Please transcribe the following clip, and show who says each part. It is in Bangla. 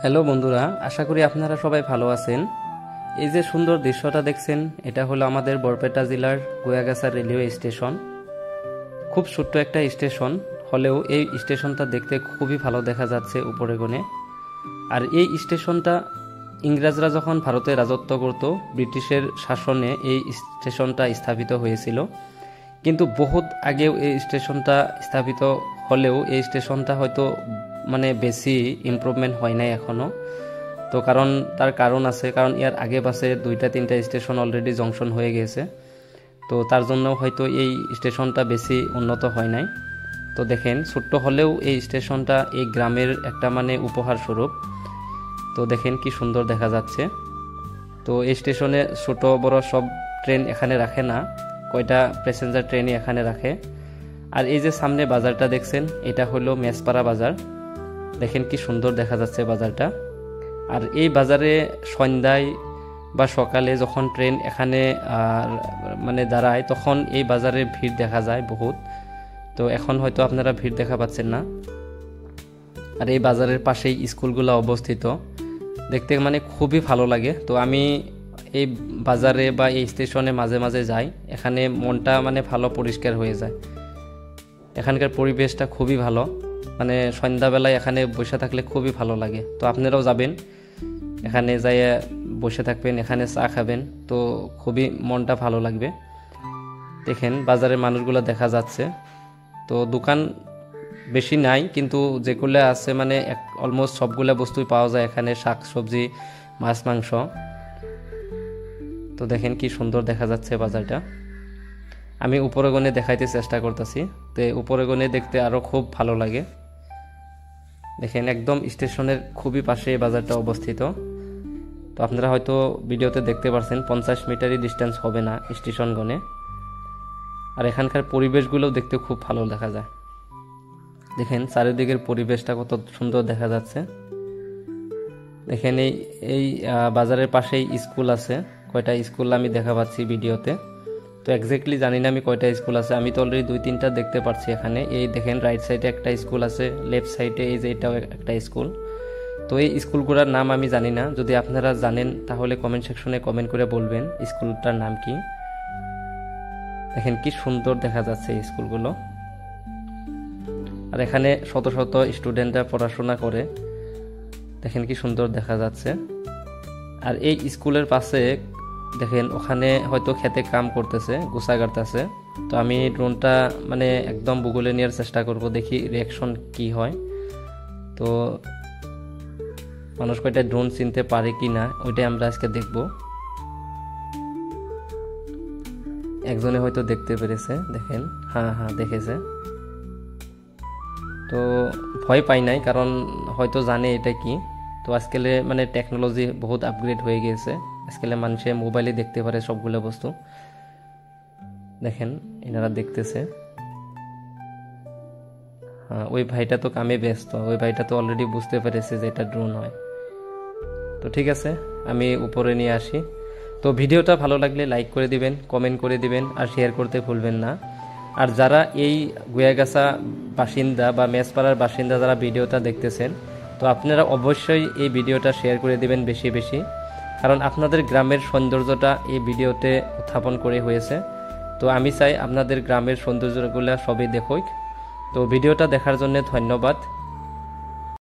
Speaker 1: হ্যালো বন্ধুরা, আশা করি আপনারা সবাই ভালো আছেন। এই যে সুন্দর দৃশ্যটা দেখছেন, এটা হলো আমাদের বরপেটা জেলার গুয়াগাছা রেলওয়ে স্টেশন। খুব ছোট্ট একটা স্টেশন হলেও এই স্টেশনটা দেখতে খুবই ভালো দেখা যাচ্ছে উপরে গনে। আর এই স্টেশনটা ইংরেজরা যখন ভারতে রাজত্ব করত, ব্রিটিশের শাসনে এই স্টেশনটা স্থাপিত হয়েছিল। কিন্তু বহুত আগেও এই স্টেশনটা স্থাপিত হলেও এই স্টেশনটা হয়তো বেশি ইমপ্রুভমেন্ট হয় নাই এখনও। তো তার কারণ আছে, কারণ এর আগে পাশে 2-3টা স্টেশন অলরেডি জংশন হয়ে গেছে। তো তার জন্য হয়তো এই স্টেশনটা বেশি উন্নত হয় নাই। তো দেখেন, ছোট্ট হলেও এই স্টেশনটা এই গ্রামের একটা উপহার স্বরূপ। তো দেখেন কি সুন্দর দেখা যাচ্ছে। তো এই স্টেশনে ছোট বড় সব ট্রেন এখানে রাখে না, কয়টা প্যাসেঞ্জার ট্রেনই এখানে রাখে। আর এই যে সামনে বাজারটা দেখছেন, এটা হলো মেসপাড়া বাজার। দেখেন কি সুন্দর দেখা যাচ্ছে বাজারটা। আর এই বাজারে সন্ধ্যায় বা সকালে যখন ট্রেন এখানে দাঁড়ায়, তখন এই বাজারে ভিড় দেখা যায় বহুত। তো এখন হয়তো আপনারা ভিড় দেখা পাচ্ছেন না। আর এই বাজারের পাশেই স্কুলগুলো অবস্থিত, দেখতে খুবই ভালো লাগে। তো আমি এই বাজারে বা এই স্টেশনে মাঝে মাঝে যাই, এখানে মনটা ভালো পরিষ্কার হয়ে যায়। এখানকার পরিবেশটা খুবই ভালো, সন্ধ্যাবেলায় এখানে বসে থাকলে খুবই ভালো লাগে। তো আপনারাও যাবেন, এখানে যাই বসে থাকবেন, এখানে চা খাবেন, তো খুবই মনটা ভালো লাগবে। দেখেন বাজারের মানুষগুলো দেখা যাচ্ছে। তো দোকান বেশি নাই, কিন্তু যেগুলো আছে অলমোস্ট সবগুলো বস্তুই পাওয়া যায় এখানে, শাক সবজি, মাছ মাংস। তো দেখেন কি সুন্দর দেখা যাচ্ছে বাজারটা। আমি উপরে গনে দেখাইতে চেষ্টা করতেছি, তো উপরে গনে দেখতে আরও খুব ভালো লাগে। দেখেন একদম স্টেশনের খুবই পাশে এই বাজারটা অবস্থিত। তো আপনারা হয়তো ভিডিওতে দেখতে পাচ্ছেন 50 মিটারই ডিস্টেন্স হবে না স্টেশন গনে। আর এখানকার পরিবেশগুলোও দেখতে খুব ভালো দেখা যায়। দেখেন চারিদিকের পরিবেশটা কত সুন্দর দেখা যাচ্ছে। দেখেন এই বাজারের পাশেই স্কুল আছে, কয়টা স্কুল আমি দেখা পাচ্ছি ভিডিওতে। তো এক্স্যাক্টলি জানি না আমি কয়টা স্কুল আছে, আমি তো অলরেডি 2-3টা দেখতে পাচ্ছি এখানে। এই দেখেন রাইট সাইডে একটা স্কুল আছে, লেফট সাইডে এই যে এটাও একটা স্কুল। তো এই স্কুলগুলোর নাম আমি জানি না, যদি আপনারা জানেন তাহলে কমেন্ট সেকশনে কমেন্ট করে বলবেন স্কুলটার নাম কি। দেখেন কি সুন্দর দেখা যাচ্ছে এই স্কুলগুলো। আর এখানে শত শত স্টুডেন্টরা পড়াশোনা করে, দেখেন কি সুন্দর দেখা যাচ্ছে। আর এই স্কুলের পাশে দেখেন ওখানে হয়তো খেতে কাম করতেছে, গোছা গাড়তেছে। তো আমি ড্রোনটা একদম বুগলে নেওয়ার চেষ্টা করব, দেখি রিয়াকশন কি হয়। তো মানুষ কয়টা ড্রোন চিনতে পারে কি না ওইটাই আমরা আজকে দেখব। একজনে হয়তো দেখতে পেরেছে, দেখেন হ্যাঁ দেখেছে। তো ভয় পাই নাই, কারণ হয়তো জানে এটা কি। তো আজকালে টেকনোলজি বহুত আপগ্রেড হয়ে গিয়েছে, আজকালে মানুষে মোবাইলে দেখতে পারে সবগুলো বস্তু। দেখেন এনারা দেখতেছে। হ্যাঁ, ওই ভাইটা তো কামে ব্যস্ত, ওই ভাইটা তো অলরেডি বুঝতে পেরেছে যে এটা ড্রোন হয়। তো ঠিক আছে, আমি উপরে নিয়ে আসি। তো ভিডিওটা ভালো লাগলে লাইক করে দিবেন, কমেন্ট করে দিবেন, আর শেয়ার করতে ভুলবেন না। আর যারা এই গুয়াগাছা বাসিন্দা বা মেসপাড়ার বাসিন্দা যারা ভিডিওটা দেখতেছেন, তো আপনারা অবশ্যই এই ভিডিওটা শেয়ার করে দিবেন বেশি বেশি, কারণ আপনাদের গ্রামের সৌন্দর্যটা এই ভিডিওতে উত্থাপন করে হয়েছে। তো আমি চাই আপনাদের গ্রামের সৌন্দর্যগুলো সবই দেখুক। তো ভিডিওটা দেখার জন্য ধন্যবাদ।